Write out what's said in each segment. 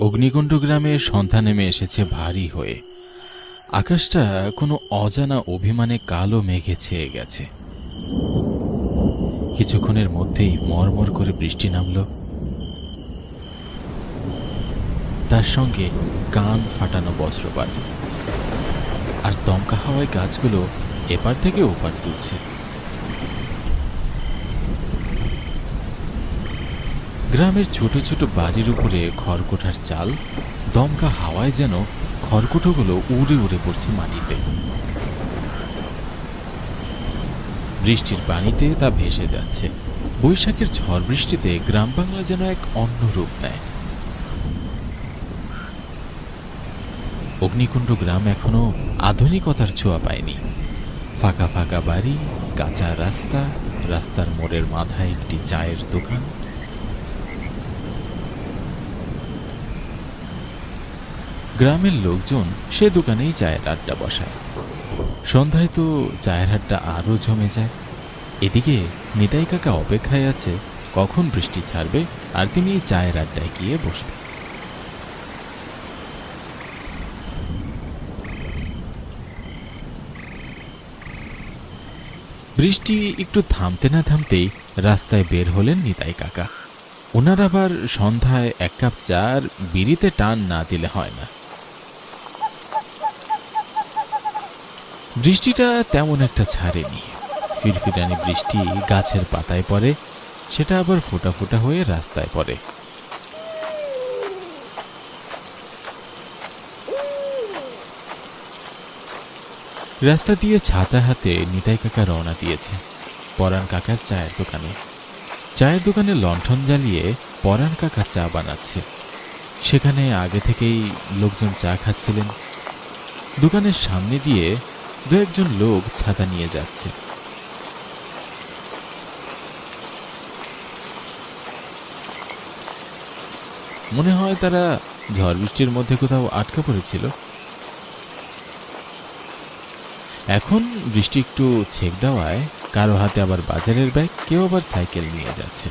অগ্নিকুণ্ড গ্রামে সন্ধ্যা নেমে এসেছে ভারী হয়ে। আকাশটা কোনো অজানা অভিমানে কালো মেঘে ছেয়ে গেছে। কিছুক্ষণের মধ্যেই মরমর করে বৃষ্টি নামল, তার সঙ্গে কান ফাটানো বজ্রপাত, আর দমকা হাওয়ায় গাছগুলো এপার থেকে ওপার তুলছে। গ্রামের ছোট ছোট বাড়ির উপরে খড়কুটার চাল দমকা হাওয়ায় যেন খড়কুটোগুলো উড়ে উড়ে পড়ছে মাটিতে। বৃষ্টির পানিতে তা ভেসে যাচ্ছে। বৈশাখের ঝড় বৃষ্টিতে গ্রাম বাংলা যেন এক অন্য রূপ নেয়। অগ্নিকুণ্ড গ্রাম এখনো আধুনিকতার ছোঁয়া পায়নি। ফাঁকা ফাঁকা বাড়ি, কাঁচা রাস্তা, রাস্তার মোড়ের মাথায় একটি চায়ের দোকান। গ্রামের লোকজন সে দোকানেই চায়ের আড্ডা বসায়। সন্ধ্যায় তো চায়ের আড্ডা আরো জমে যায়। এদিকে নিতাই কাকা অপেক্ষায় আছে কখন বৃষ্টি ছাড়বে আর তিনি এই চায়ের আড্ডায় গিয়ে বসবে। বৃষ্টি একটু থামতে না থামতেই রাস্তায় বের হলেন নিতাই কাকা। ওনার আবার সন্ধ্যায় এক কাপ চা আর বিড়িতে টান না দিলে হয় না। বৃষ্টিটা তেমন একটা ছাড়েনি। ফিরফিরানি বৃষ্টি গাছের পাতায় পড়ে, সেটা আবার ফোঁটা ফোঁটা হয়ে রাস্তায় পড়ে। রাস্তা দিয়ে ছাতা হাতে নিতাই কাকা রওনা দিয়েছে পরাণ কাকার চায়ের দোকানে। চায়ের দোকানে লণ্ঠন জ্বালিয়ে পরাণ কাকা চা বানাচ্ছে। সেখানে আগে থেকেই লোকজন চা খাচ্ছিলেন। দোকানের সামনে দিয়ে দু একজন লোক ছাতা নিয়ে যাচ্ছে। মনে হয় তারা ঝড় বৃষ্টির মধ্যে কোথাও আটকা পড়েছিল। এখন বৃষ্টি একটু ছেক দেওয়ায় কারো হাতে আবার বাজারের ব্যাগ, কেউ আবার সাইকেল নিয়ে যাচ্ছে।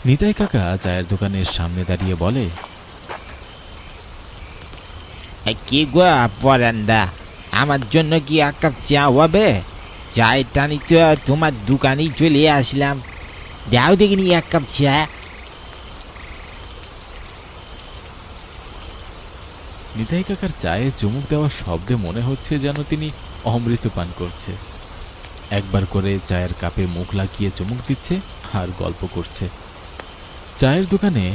নিতাই কাকা চায়ের দোকানের সামনে দাঁড়িয়ে বলে, কি গো পরান্দা, আমার জন্য কি এক কাপ চা হবে? চায়ের টানি তো তোমার দোকানেই চলে আসলাম, দাও দেখিনি এক কাপ চা। নিতাই কাকার চায়ে চুমুক দেওয়ার শব্দে মনে হচ্ছে যেন তিনি অমৃত পান করছে। একবার করে চায়ের কাপে মুখ লাগিয়ে চুমুক দিচ্ছে আর গল্প করছে। চায়ের দোকানে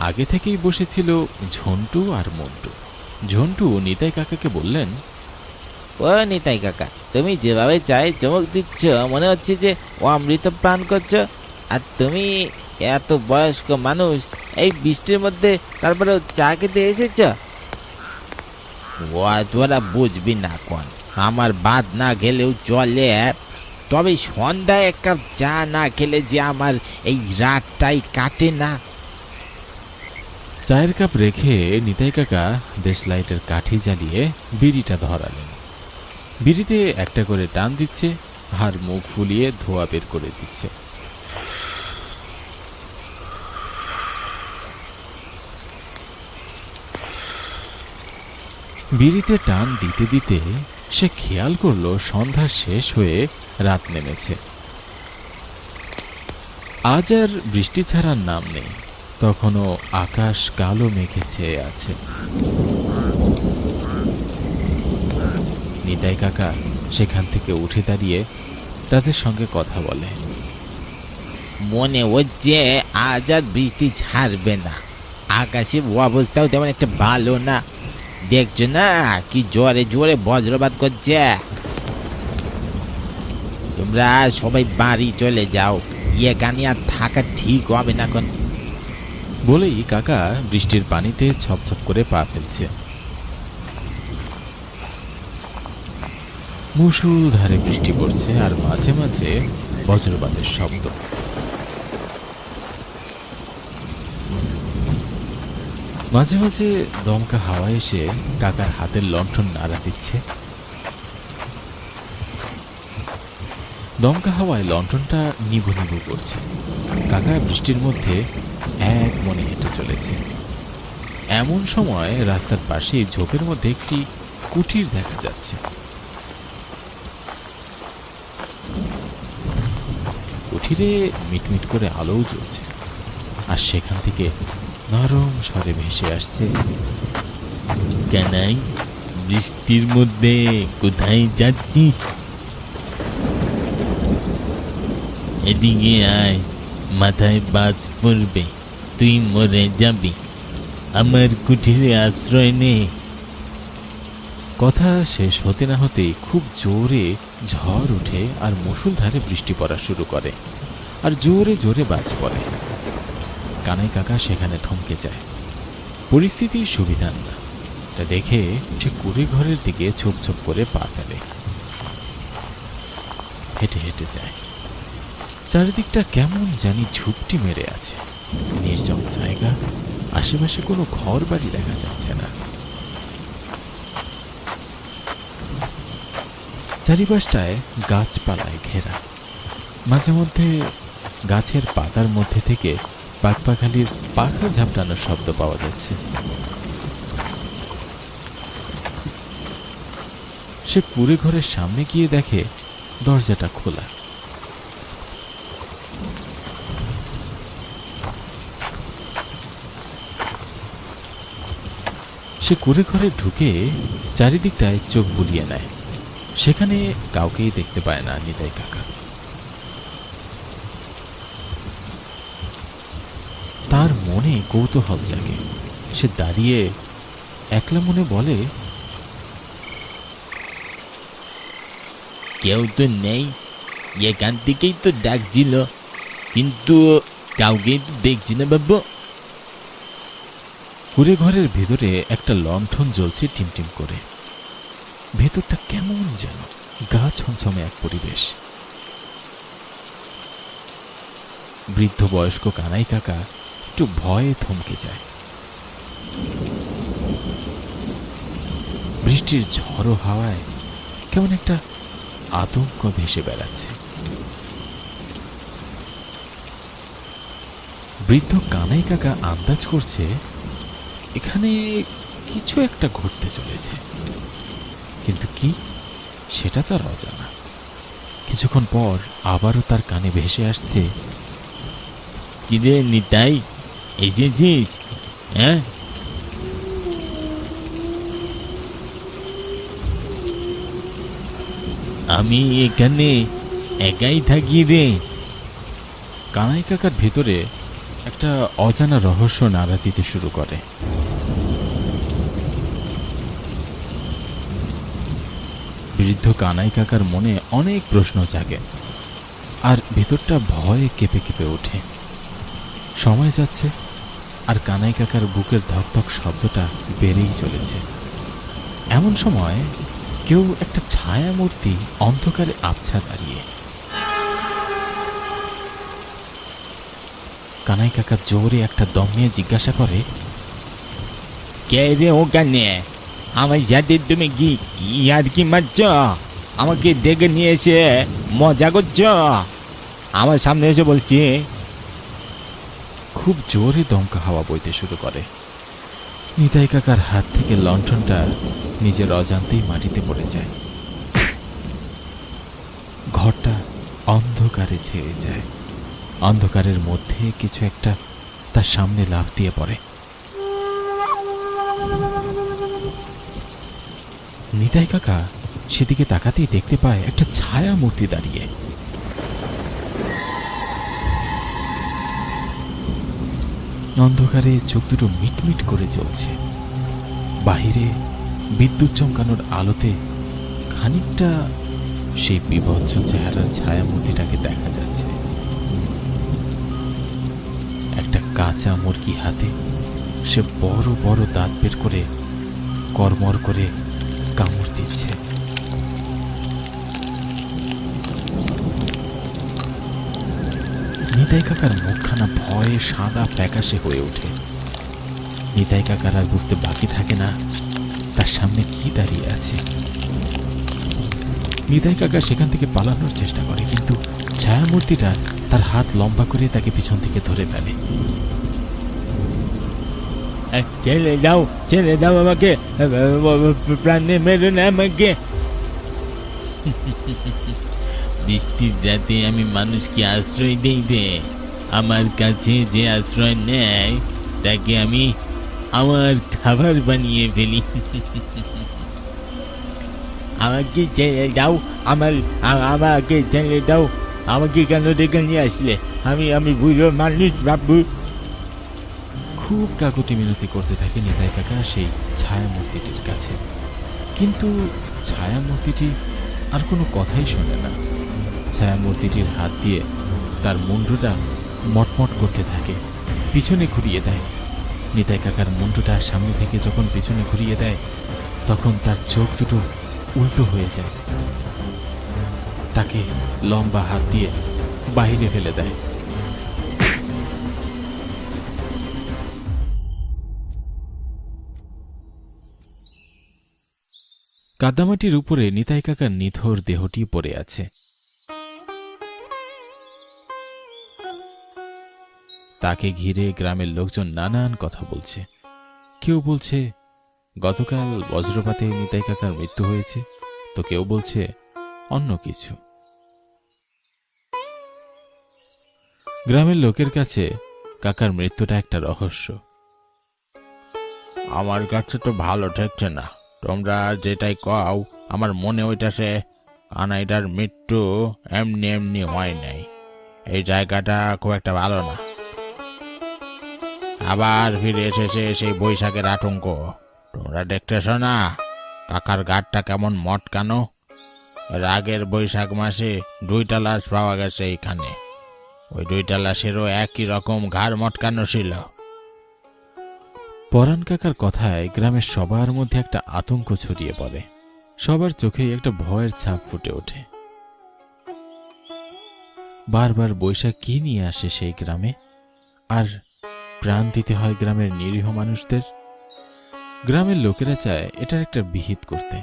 আগে থেকেই বসেছিল ঝন্টু আর মন্টু। ঝন্টু নিতাই কাকাকে বললেন, ও নিতাই কাকা, তুমি যেভাবে চায়ে চমক দিচ্ছ মনে হচ্ছে যে অমৃত পান করছো। আর তুমি এত বয়স্ক মানুষ, এই বৃষ্টির মধ্যে তারপরে চা খেতে এসেছ? ও তোরা বুঝবি না কোন, আমার ভাত না খেলেও চলে, তবে সন্ধ্যায় এক কাপ চা না খেলে যে আমার এই রাতটাই কাটে না। চায়ের কাপ রেখে নিতাই কাকা দেশলাইটের কাঠি জ্বালিয়ে বিড়িটা ধরালেন। বিড়িতে একটা করে টান দিচ্ছে আর মুখ ফুলিয়ে ধোঁয়া বের করে দিচ্ছে। বিড়িতে টান দিতে দিতে সে খেয়াল করলো সন্ধ্যা শেষ হয়ে রাত নেমেছে। আজ আর বৃষ্টি ছাড়ার নাম নেই, তখনও আকাশ কালো মেঘে ছেয়ে আছে। নিতাই কাকা সেখান থেকে উঠে দাঁড়িয়ে তাদের সঙ্গে কথা বলে। মনে হচ্ছে আজ আর বৃষ্টি ছাড়বে না, আকাশের অবস্থাও তেমন একটা ভালো না, দেখছো না কি জোরে জোরে বজ্রপাত করছে। তোমরা সবাই বাড়ি চলে যাও, এখানে আর থাকা ঠিক হবে না। এখন বলেই কাকা বৃষ্টির পানিতে ছপছপ করে পা ফেলছে। মুষলধারে বৃষ্টি পড়ছে আর মাঝে মাঝে বজ্রপাতের শব্দ। মাঝে মাঝে দমকা হাওয়া এসে কাকার হাতের লণ্ঠন নাড়া দিচ্ছে। দমকা হাওয়ায় লণ্ঠনটা নিভু নিভু করছে। কাকা বৃষ্টির মধ্যে এক মনে হেঁটে চলেছে। এমন সময় রাস্তার পাশে ঝোপের মধ্যে একটি কুঠির দেখা যাচ্ছে। কুঠিরে মিটমিট করে আলোও জ্বলছে, আর সেখান থেকে নরম স্বরে ভেসে আসছে, কানাই, বৃষ্টির মধ্যে কোথায় যাচ্ছিস? এদিকে আয়, মাথায় বাজ পড়বে, তুই মরে যাবি, আমার কুঠিরে আশ্রয় নে। কথা শেষ হতে না হতেই খুব জোরে ঝড় ওঠে আর মুষলধারে বৃষ্টি পড়া শুরু করে, আর জোরে জোরে বাজ পড়ে। কানাই কাকা সেখানে থমকে যায়। পরিস্থিতি সুবিধার না, এটা দেখে সে কুড়ি ঘরের দিকে ছোপ ছোপ করে পা ফেলে, হেঁটে হেঁটে যায়। চারিদিকটা কেমন জানি ঝুপটি মেরে আছে, নির্জন জায়গা, আশেপাশে কোনো ঘর বাড়ি দেখা যাচ্ছে না। চারিপাশটায় গাছপালায় ঘেরা, মাঝে মধ্যে গাছের পাতার মধ্যে থেকে পাখপাখালির পাখা ঝাপটানোর শব্দ পাওয়া যাচ্ছে। সে কুড়ে ঘরের সামনে গিয়ে দেখে দরজাটা খোলা। সে কুড়ে ঘরে ঢুকে চারিদিকটায় চোখ বুলিয়ে নেয়। সেখানে কাউকেই দেখতে পায় না নিতাই কাকা। তার মনে কৌতূহল জাগে। সে দাঁড়িয়ে একলা মনে বলে, কেউ তো নেই, এখান থেকেই তো ডাকছিল, কিন্তু কাউকেই তো দেখছি না বাবু। কুড়ে ঘরের ভেতরে একটা লণ্ঠন জ্বলছে টিমটিম করে। ভেতরটা কেমন যেন গা ছমছমে এক পরিবেশ। বৃদ্ধ বয়স্ক কানাই কাকা একটু ভয়ে থমকে যায়। বৃষ্টির ঝড়ো হাওয়ায় কেমন একটা আতঙ্ক ভেসে বেড়াচ্ছে। বৃদ্ধ কানাই কাকা আন্দাজ করছে এখানে কিছু একটা ঘটতে চলেছে, কিন্তু কি সেটা তার অজানা। কিছুক্ষণ পর আবারও তার কানে ভেসে আসছে, কিরে নিতাই, এসেছিস? হ্যাঁ, আমি এখানে একাই থাকি রে। কানাই কাকার ভেতরে একটা অজানা রহস্য নাড়া দিতে শুরু করে। বৃদ্ধ কানাই কাকার মনে অনেক প্রশ্ন জাগে, আর ভেতরটা ভয়ে কেঁপে কেঁপে ওঠে। সময় যাচ্ছে, আর কানাই কাকার বুকের ধকধক শব্দটা বেড়েই চলেছে। এমন সময় কেউ একটা ছায়া মূর্তি অন্ধকারে আবছা দাঁড়িয়ে। কানাই কাকা জোরে একটা দম নিয়ে জিজ্ঞাসা করে, কে রে ওখানে? আমার সাথে তুমি কি ইয়ার কি মারছ? আমাকে ডেকে নিয়ে এসে মজা করছ? আমার সামনে এসে বলছি। খুব জোরে দমকা হাওয়া বইতে শুরু করে। নিতাই কাকার হাত থেকে লণ্ঠনটা নিজের অজান্তেই মাটিতে পড়ে যায়। ঘরটা অন্ধকারে ছেয়ে যায়। অন্ধকারের মধ্যে কিছু একটা তার সামনে লাফ দিয়ে পড়ে। নিতাই কাকা সেদিকে তাকাতেই দেখতে পায় একটা ছায়া মূর্তি দাঁড়িয়ে। অন্ধকারে চোখ দুটো মিটমিট করে জ্বলছে। বাহিরে বিদ্যুৎ চমকানোর আলোতে খানিকটা সেই বিভৎস চেহারার ছায়া মূর্তিটাকে দেখা যাচ্ছে। একটা কাঁচা মুরগি হাতে সে বড় বড় দাঁত বের করে কর্মর করে কামড় দিচ্ছে। নিতাই কাকার মুখখানা ভয়ে সাদা ফ্যাকাশে হয়ে ওঠে। নিতাই কাকার আর বুঝতে বাকি থাকে না তার সামনে কি দাঁড়িয়ে আছে। নিতাই কাকা সেখান থেকে পালানোর চেষ্টা করে, কিন্তু ছায়ামূর্তিটা তার হাত লম্বা করে তাকে পিছন থেকে ধরে ফেলে। ছেড়ে দাও আমাকে, প্রাণে মেরো না আমাকে। বৃষ্টির রাতে আমি মানুষকে আশ্রয় দেই রে। আমার কাছে যে আশ্রয় নেয় তাকে আমি আমার খাবার বানিয়ে ফেলি। আমাকে ছেড়ে দাও, আমাকে ছেড়ে দাও। আমাকে কেন ডেকে নিয়ে আসলে? আমি বুঝলো মানুষ বাবু। খুব কাকুতি মিনতি করতে থাকে নিতাই কাকা সেই ছায়ামূর্তিটির কাছে, কিন্তু ছায়ামূর্তিটি আর কোনো কথাই শোনে না। ছায়ামূর্তিটির হাত দিয়ে তার মুন্ডুটা মটমট করতে থাকে, পিছনে ঘুরিয়ে দেয়। নিতাই কাকার মুন্ডুটা সামনে থেকে যখন পিছনে ঘুরিয়ে দেয়, তখন তার চোখ দুটো উল্টো হয়ে যায়। তাকে লম্বা হাত দিয়ে বাইরে ফেলে দেয়। কাদামাটির উপরে নিতাই কাকার নিথর দেহটি পড়ে আছে। তাকে ঘিরে গ্রামের লোকজন নানান কথা বলছে। কেউ বলছে গতকাল বজ্রপাতে নিতাই কাকার মৃত্যু হয়েছে, তো কেউ বলছে অন্য কিছু। গ্রামের লোকের কাছে কাকার মৃত্যুটা একটা রহস্য। আমার কাছে তো ভালো ঠেকছে না। তোমরা যেটাই কও, আমার মনে হইতাছে কানাইটার মৃত্যু এমনি এমনি হয় নাই। এই জায়গাটা খুব একটা ভালো না। আবার ফিরে এসেছে সেই বৈশাখের আতঙ্ক। তোমরা দেখতেছ না কাকার গাড়টা কেমন মটকানো? এর আগের বৈশাখ মাসে 2টা লাশ পাওয়া গেছে এইখানে। ওই 2টা লাশেরও একই রকম ঘাড় মটকানো ছিল। পরাণ কাকার কথায় গ্রামের সবার মধ্যে একটা আতঙ্ক ছড়িয়ে পড়ে। সবার চোখেই একটা ভয়ের ছাপ ফুটে ওঠে। বারবার বৈশাখ কি নিয়ে আসে সেই গ্রামে, আর প্রাণ দিতে হয় গ্রামের নিরীহ মানুষদের। গ্রামের লোকেরা চায় এটার একটা বিহিত করতে।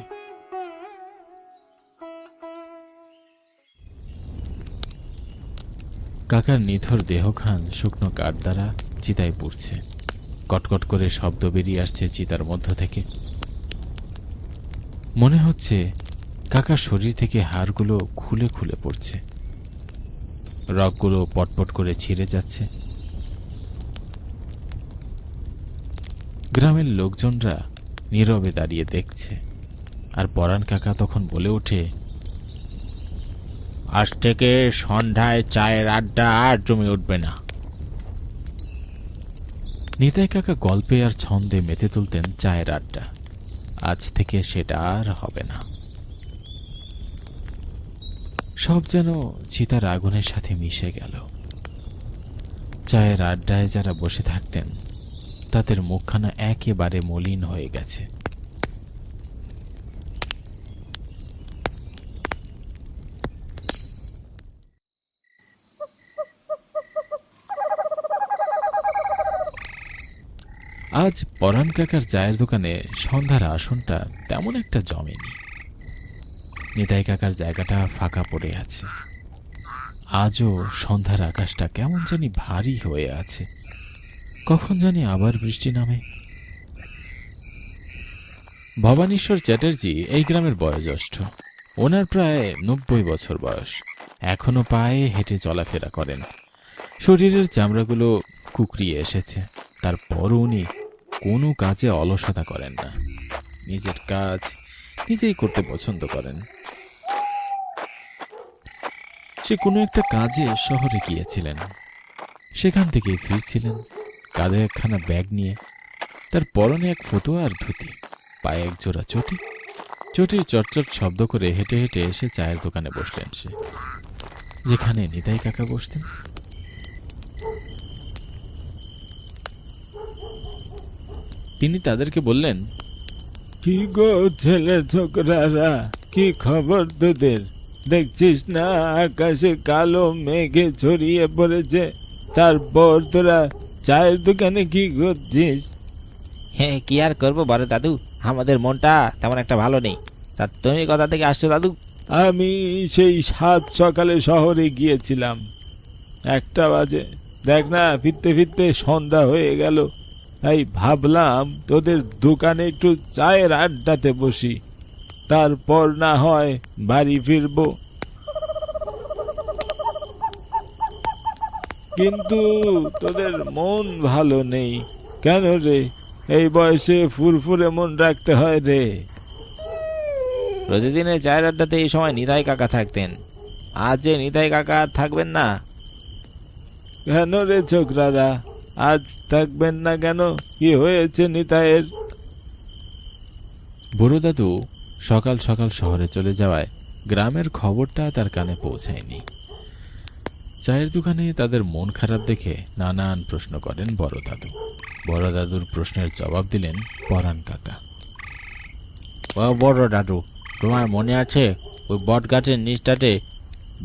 কাকার নিথর দেহখান শুকনো কাঠ দ্বারা চিতায় পুড়ছে। কটকট করে শব্দ বেরিয়ে আসছে চিতার মধ্য থেকে। মনে হচ্ছে কাকার শরীর থেকে হাড়গুলো খুলে খুলে পড়ছে, রগগুলো পটপট করে ছিঁড়ে যাচ্ছে। গ্রামের লোকজনরা নীরবে দাঁড়িয়ে দেখছে, আর পরাণ কাকা তখন বলে ওঠে, আজ থেকে সন্ধ্যায় চায়ের আড্ডা আর জমে উঠবে না। নিতাই কাকা গল্পে আর ছন্দে মেতে তুলতেন চায়ের আড্ডা। আজ থেকে সেটা আর হবে না। সব যেন চিতার আগুনের সাথে মিশে গেল। চায়ের আড্ডায় যারা বসে থাকতেন তাদের মুখখানা একেবারে মলিন হয়ে গেছে। আজ পরাণ কাকার চায়ের দোকানে সন্ধ্যার আসনটা তেমন একটা জমেনি। নিতাই কাকার জায়গাটা ফাঁকা পড়ে আছে। আজও সন্ধ্যার আকাশটা কেমন জানি ভারী হয়ে আছে। কখন জানি আবার বৃষ্টি নামে। ভবানীশ্বর চ্যাটার্জি এই গ্রামের বয়োজ্যেষ্ঠ। ওনার প্রায় 90 বছর বয়স। এখনো পায়ে হেঁটে চলাফেরা করেন। শরীরের চামড়াগুলো কুকড়িয়ে এসেছে। তারপরও উনি কোনো কাজে অলসতা করেন না। নিজের কাজ নিজেই করতে পছন্দ করেন। সে কোনো একটা কাজে শহরে গিয়েছিলেন, সেখান থেকে ফিরছিলেন কাঁধে একখানা ব্যাগ নিয়ে। তার পরনে এক ফতুয়া আর ধুতি, পায়ে এক জোড়া চটি। চটির চটচট শব্দ করে হেঁটে হেঁটে এসে চায়ের দোকানে বসলেন সে, যেখানে নিতাই কাকা বসতেন। তিনি তাদেরকে বললেন, কি গো ছেলে ছোকরারা, কি খবর তোদের? দেখছিস না আকাশে কালো মেঘে ছড়িয়ে পড়েছে, তারপর তোরা চায়ের দোকানে কি করছিস? হ্যাঁ, কি আর করবো বড় দাদু, আমাদের মনটা তেমন একটা ভালো নেই। তা তুমি কোথা থেকে আসছো দাদু? আমি সেই 7 সকালে শহরে গিয়েছিলাম, 1টা বাজে। দেখ না, ফিরতে ফিরতে সন্ধ্যা হয়ে গেল। তাই ভাবলাম তোদের দোকানে একটু চায়ের আড্ডাতে বসি, তারপর না হয় বাড়ি ফিরবো। কিন্তু তোদের মন ভালো নেই কেন রে? এই বয়সে ফুরফুরে মন রাখতে হয় রে। প্রতিদিনের চায়ের আড্ডাতে এই সময় নিতাই কাকা থাকতেন, আজ যে নিতাই কাকা আর থাকবেন না। কেন রে ছোকরারা, আজ থাকবেন না কেন? কি হয়েছে নিতাইয়ের? বড় দাদু সকাল সকাল শহরে চলে যাওয়ায় গ্রামের খবরটা তার কানে পৌঁছায়নি। চায়ের দোকানে তাদের মন খারাপ দেখে নানান প্রশ্ন করেন বড় দাদু। বড় দাদুর প্রশ্নের জবাব দিলেন পরাণ কাকা। ও বড় দাদু, তোমার মনে আছে ওই বট গাছের নিচটাতে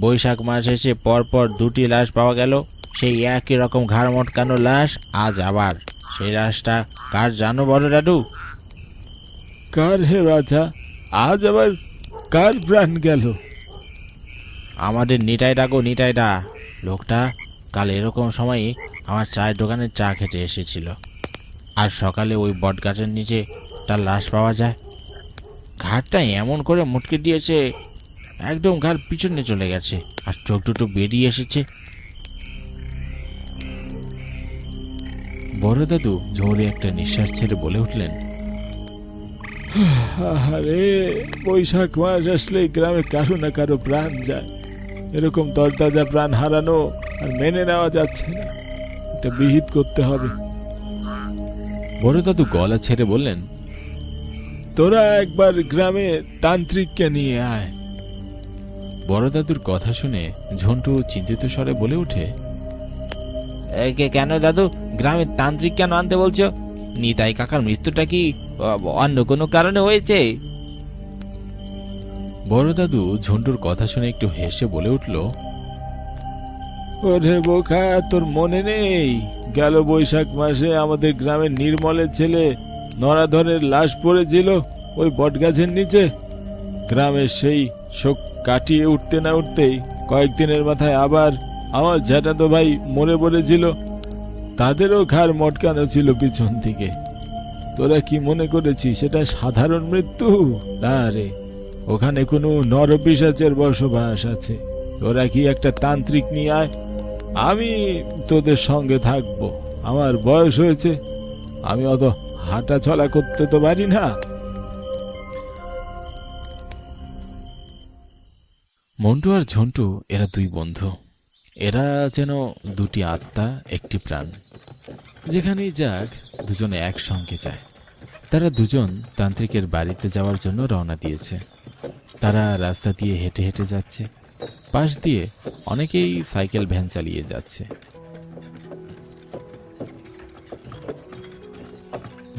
বৈশাখ মাস এসে পরপর 2টি লাশ পাওয়া গেল? সেই একই রকম ঘাড় মটকানো লাশ আজ আবার। সেই লাশটা কার জানো বড় দাদু? কার হে রাজা? আজ আবার কার প্রাণ গেল? আমাদের নিতাইটা গো, নিতাইটা। লোকটা কাল এরকম সময়ই আমার চায়ের দোকানে চা খেতে এসেছিল, আর সকালে ওই বট গাছের নিচে তার লাশ পাওয়া যায়। ঘাড়টা এমন করে মুটকে দিয়েছে, একদম ঘাড় পিছনে চলে গেছে, আর চোখ দুটো বেরিয়ে এসেছে। বড় দাদু জোরে একটা নিঃশ্বাস ছেড়ে বলে উঠলেন, আরে, বৈশাখ মাস আসলে গ্রামে কারো না কারো প্রাণ যায়। এরকম তরতাজা প্রাণ হারানো আর মেনে নেওয়া যাচ্ছে না, এটা বিহিত করতে হবে। বড় দাদু গলা ছেড়ে বললেন, তোরা একবার গ্রামে তান্ত্রিককে নিয়ে আয়। বড় দাদুর কথা শুনে ঝন্টু চিন্তিত স্বরে বলে ওঠে, কেন দাদু, গ্রামের তান্ত্রিক কেন আনতে বলছো? নিতাই কাকার মৃত্যুটা কি অন্য কোনো কারণে হয়েছে? বড় দাদু ঝন্টুর কথা শুনে একটু হেসে বলে উঠল, ওরে বোকা, তোর মনে নেই গেল বৈশাখ মাসে আমাদের গ্রামের নির্মলের ছেলে নরাধনের লাশ পড়েছিল ওই বটগাছের নিচে? গ্রামের সেই শোক কাটিয়ে উঠতে না উঠতেই কয়েকদিনের মাথায় আবার আমার জ্যাঠাতো ভাই মরে পড়েছিল। তাদেরও ঘাড় মটকানো ছিল পিছন থেকে। তোরা কি মনে করেছিস সেটা সাধারণ মৃত্যু? না রে, ওখানে কোনো নরপিশাচের বসবাস আছে। তোরা কি একটা তান্ত্রিক নিয়ে আয়, আমি তোদের সঙ্গে থাকবো। আমার বয়স হয়েছে, আমি অত হাঁটা চলা করতে তো পারি না। মন্টু আর ঝন্টু এরা দুই বন্ধু। এরা যেন দুটি আত্মা, একটি প্রাণ। যেখানেই যাক দুজনে একসঙ্গে যায়। তারা দুজন তান্ত্রিকের বাড়িতে যাওয়ার জন্য রওনা দিয়েছে। তারা রাস্তা দিয়ে হেঁটে হেঁটে যাচ্ছে, পাশ দিয়ে অনেকেই সাইকেল ভ্যান চালিয়ে যাচ্ছে।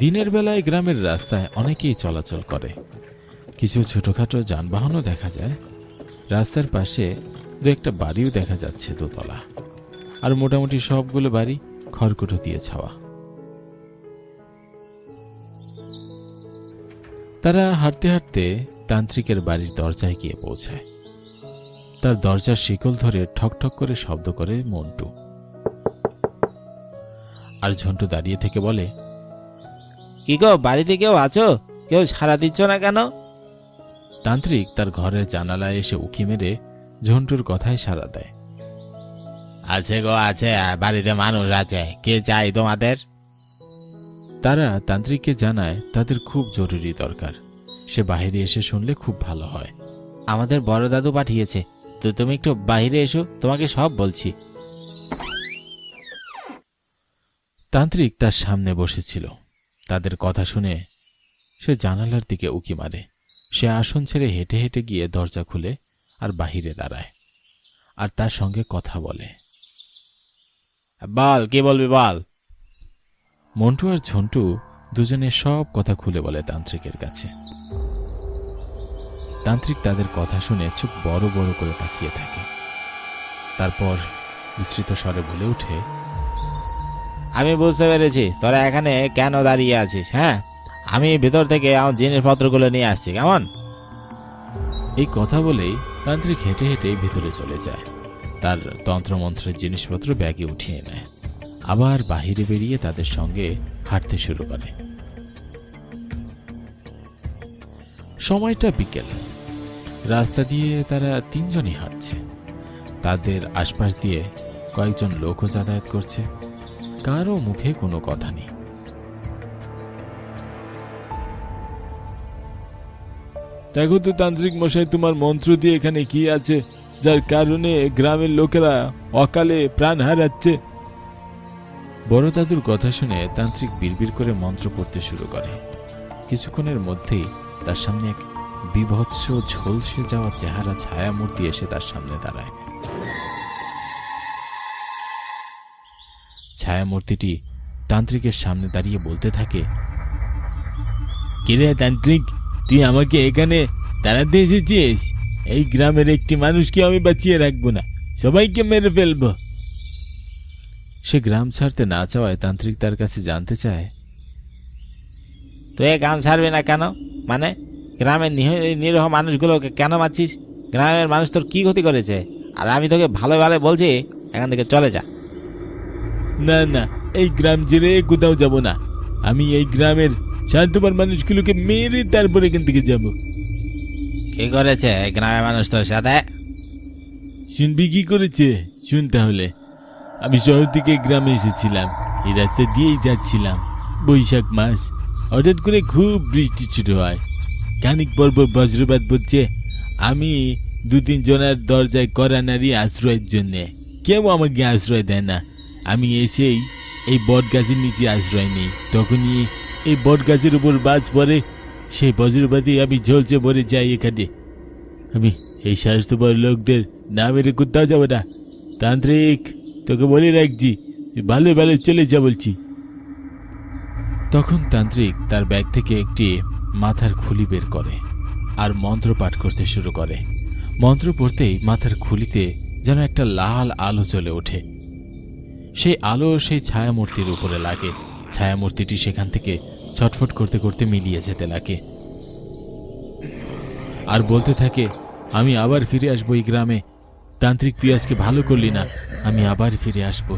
দিনের বেলায় গ্রামের রাস্তায় অনেকেই চলাচল করে। কিছু ছোটখাটো যানবাহনও দেখা যায়। রাস্তার পাশে দু একটা বাড়িও দেখা যাচ্ছে, দোতলা। আর মোটামুটি সবগুলো বাড়ি খড়কুটো দিয়ে ছাওয়া। তারা হাঁটতে হাঁটতে তান্ত্রিকের বাড়ির দরজায় গিয়ে পৌঁছায়। তার দরজার শিকল ধরে ঠকঠক করে শব্দ করে মন্টু। আর ঝন্টু দাঁড়িয়ে থেকে বলে, কি গো, বাড়িতে কেউ আছো? কেউ সাড়া দিচ্ছ না কেন? তান্ত্রিক তার ঘরের জানালায় এসে উকি মেরে ঝন্টুর কথায় সাড়া দেয়। আছে গো, আছে, বাড়িতে মানুষ আছে। কে চাই তোমাদের? তারা তান্ত্রিককে জানায় তাদের খুব জরুরি দরকার, সে বাইরে এসে শুনলে খুব ভালো হয়। আমাদের বড় দাদু পাঠিয়েছে, তো তুমি একটু বাইরে এসো, তোমাকে সব বলছি। তান্ত্রিক তার সামনে বসেছিল। তাদের কথা শুনে সে জানালার দিকে উকি মারে। সে আসন ছেড়ে হেঁটে হেঁটে গিয়ে দরজা খুলে আর বাহিরে দাঁড়ায়, আর তার সঙ্গে কথা বলে। বল, কি বলবি বল। মন্টু আর ঝন্টু দুজনে সব কথা খুলে বলে তান্ত্রিকের কাছে। তান্ত্রিক তাদের কথা শুনে চোখ বড় বড় করে তাকিয়ে থাকে। তারপর বিস্তৃত স্বরে বলে ওঠে, আমি বুঝতে পেরেছি তোরা এখানে কেন দাঁড়িয়ে আছিস। হ্যাঁ, আমি ভেতর থেকে আমার জিনিসপত্রগুলো নিয়ে আসছি, কেমন? এই কথা বলেই তান্ত্রিক হেঁটে হেঁটে ভিতরে চলে যায়, তার তন্ত্রমন্ত্রের জিনিসপত্র ব্যাগে উঠিয়ে নেয়, আবার বাহিরে বেরিয়ে তাদের সঙ্গে হাঁটতে শুরু করে। সময়টা বিকেল, রাস্তা দিয়ে তারা তিনজনই হাঁটছে। তাদের আশপাশ দিয়ে কয়েকজন লোকও যাতায়াত করছে, কারও মুখে কোনো কথা নেই। দেখো তো তান্ত্রিক মশাই, তোমার মন্ত্র দিয়ে এখানে কি আছে যার কারণে গ্রামের লোকেরা অকালে প্রাণ হারাচ্ছে? বড় দাদুর কথা শুনে তান্ত্রিক বিড়বিড় করে মন্ত্র পড়তে শুরু করে। কিছুক্ষণের মধ্যেই তার সামনে এক বিভৎস ঝলসে যাওয়া চেহারা ছায়ামূর্তি এসে তার সামনে দাঁড়ায়। ছায়ামূর্তিটি তান্ত্রিকের সামনে দাঁড়িয়ে বলতে থাকে, কিরে তান্ত্রিক, তুই আমাকে এখানে তাড়াতে এসেছিস? এই গ্রামের একটি মানুষকে আমি বাঁচিয়ে রাখবো না, সবাইকে মেরে ফেলবো। সে গ্রাম ছাড়তে না চাওয়ায় তান্ত্রিক তার কাছে জানতে চায়, তুই এই গ্রাম ছাড়বি না কেন? মানে গ্রামের নিরীহ মানুষগুলোকে কেন মারছিস? গ্রামের মানুষ তোর কি ক্ষতি করেছে? আর আমি তোকে ভালো ভালো বলছি, এখান থেকে চলে যা। না না, এই গ্রাম ছেড়ে কোথাও যাব না। আমি এই গ্রামের স্বার্থপর মানুষগুলোকে মেরে তারপরে এখান থেকে যাব। কি করেছে এই গ্রামের মানুষ তোর সাথে? শুনবি কি করেছে? শুন তাহলে। আমি শহর থেকে গ্রামে এসেছিলাম, এই রাস্তা দিয়েই যাচ্ছিলাম। বৈশাখ মাস, হঠাৎ করে খুব বৃষ্টি শুরু হয়। খানিক পর পর বজ্রপাত পড়ছে। আমি 2-3 জনের দরজায় কড়া নাড়ি আশ্রয়ের জন্যে, কেউ আমাকে আশ্রয় দেয় না। আমি এসেই এই বট গাছের নিচে আশ্রয় নেই। তখনই এই বট গাছের উপর বাজ পড়ে, সেই বজ্রপাতে আমি ঝলসে পড়ে যাই এখানে। আমি এই স্বাস্থ্যপর লোকদের না মেরে কোথাও যাবো না। তান্ত্রিক, তোকে বলে রাখছি, ভালো ভালো চলে যা বলছি। তখন তান্ত্রিক তার ব্যাগ থেকে একটি মাথার খুলি বের করে আর মন্ত্র পাঠ করতে শুরু করে। মন্ত্র পড়তেই মাথার খুলিতে যেন একটা লাল আলো জ্বলে ওঠে। সেই আলো সেই ছায়ামূর্তির উপরে লাগে। ছায়ামূর্তিটি সেখান থেকে ছটফট করতে করতে মিলিয়ে যেতে লাগে আর বলতে থাকে, আমি আবার ফিরে আসবো এই গ্রামে। তান্ত্রিক, তুই আজকে ভালো করলি না, আমি আবার ফিরে আসবো।